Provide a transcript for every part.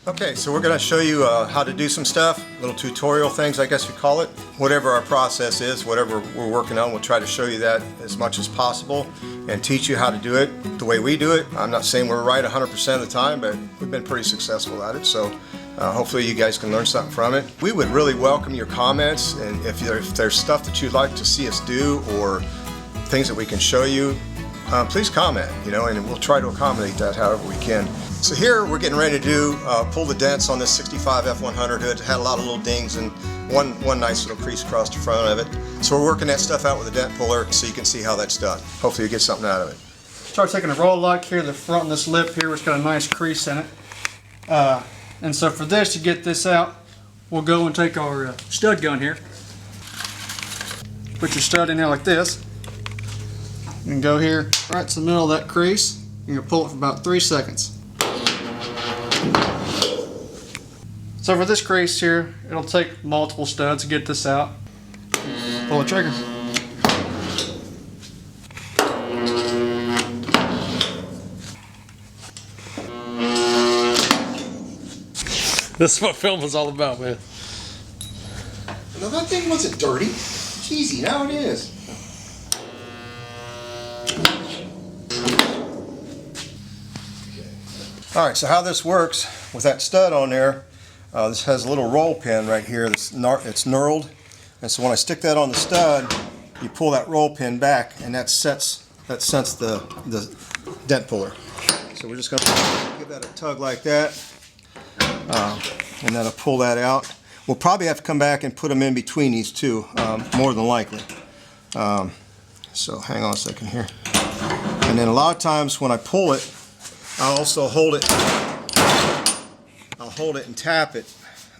Okay, so we're going to show you how to do some stuff, little tutorial things I guess we call it. Whatever our process is, whatever we're working on, we'll try to show you that as much as possible and teach you how to do it the way we do it. I'm not saying we're right 100% of the time, but we've been pretty successful at it, so hopefully you guys can learn something from it. We would really welcome your comments, and if there's stuff that you'd like to see us do or things that we can show you, please comment, and we'll try to accommodate that however we can. So here we're getting ready to do pull the dents on this 65 F100 hood. It had a lot of little dings and one nice little crease across the front of it. So we're working that stuff out with a dent puller so you can see how that's done. Hopefully you get something out of it. Start taking a roll lock here, the front of this lip here, which got a nice crease in it. And so for this, to get this out, we'll go and take our stud gun here. Put your stud in there like this. And go here right to the middle of that crease. You're going to pull it for about 3 seconds. So for this crease here, it'll take multiple studs to get this out. Pull the trigger. This is what film was all about, man. No, that thing wasn't dirty. It's easy, now it is. Alright, so how this works with that stud on there, this has a little roll pin right here that's it's knurled, and so when I stick that on the stud, you pull that roll pin back and that sets the dent puller. So we're just going to give that a tug like that, and then I'll pull that out. We'll probably have to come back and put them in between these two, more than likely. So hang on a second here. And then a lot of times when I pull it, I'll also hold it. I'll hold it and tap it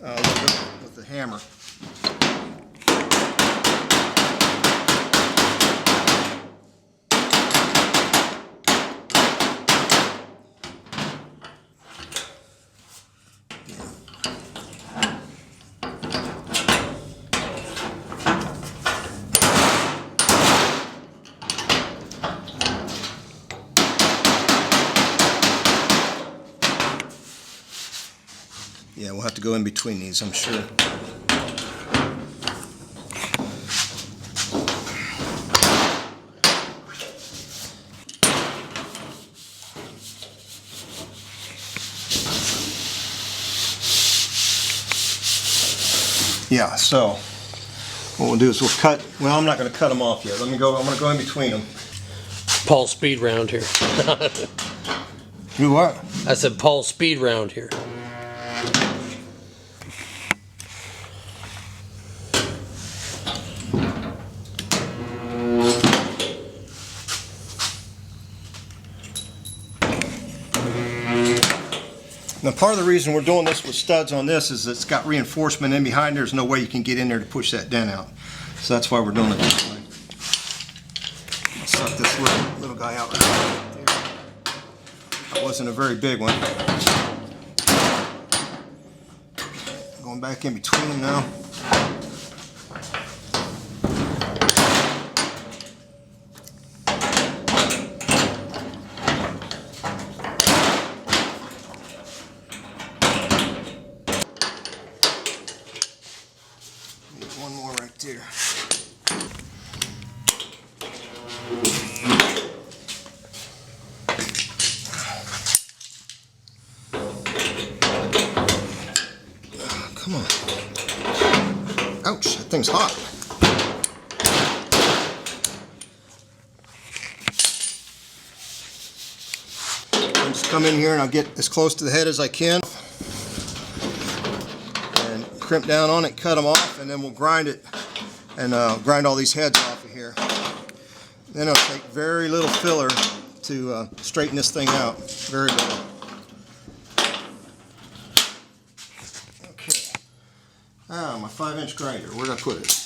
with the hammer. Yeah, we'll have to go in between these, I'm sure. Yeah, so what we'll do is we'll cut, well, I'm not going to cut them off yet. I'm going to go in between them. Paul speed round here. Do what? I said Paul speed round here. Now part of the reason we're doing this with studs on this is it's got reinforcement in behind. There's no way you can get in there to push that dent out. So that's why we're doing it this way. I'll suck this little guy out right there. That wasn't a very big one. Going back in between them now. One more right there. Come on. Ouch, that thing's hot. I'll just come in here and I'll get as close to the head as I can. Crimp down on it, cut them off, and then we'll grind it and grind all these heads off of here. Then it'll take very little filler to straighten this thing out. Very little. Okay. Ah, my 5-inch grinder. Where'd I put it?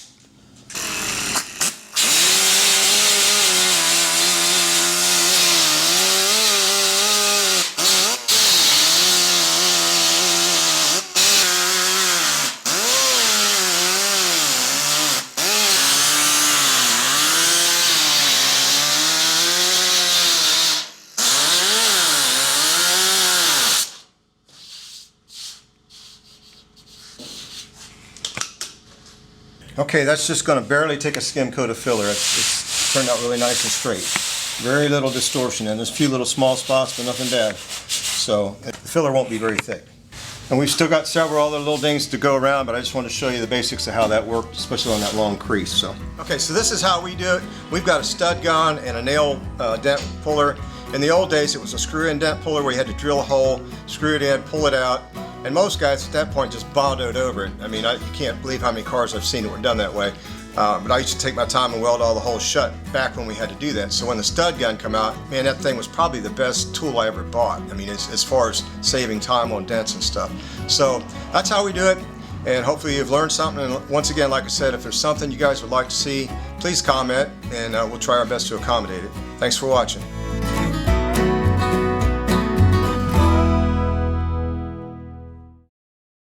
Okay, that's just going to barely take a skim coat of filler. It's turned out really nice and straight. Very little distortion, and there's a few little small spots, but nothing bad. So the filler won't be very thick. And we've still got several other little things to go around, but I just want to show you the basics of how that worked, especially on that long crease. So, okay, so this is how we do it. We've got a stud gun and a nail dent puller. In the old days, it was a screw-in dent puller where you had to drill a hole, screw it in, pull it out, and most guys at that point just bondoed over it. I mean, you can't believe how many cars I've seen that were done that way. But I used to take my time and weld all the holes shut back when we had to do that. So when the stud gun come out, man, that thing was probably the best tool I ever bought. I mean, as far as saving time on dents and stuff. So that's how we do it, and hopefully you've learned something. And once again, like I said, if there's something you guys would like to see, please comment, and we'll try our best to accommodate it. Thanks for watching.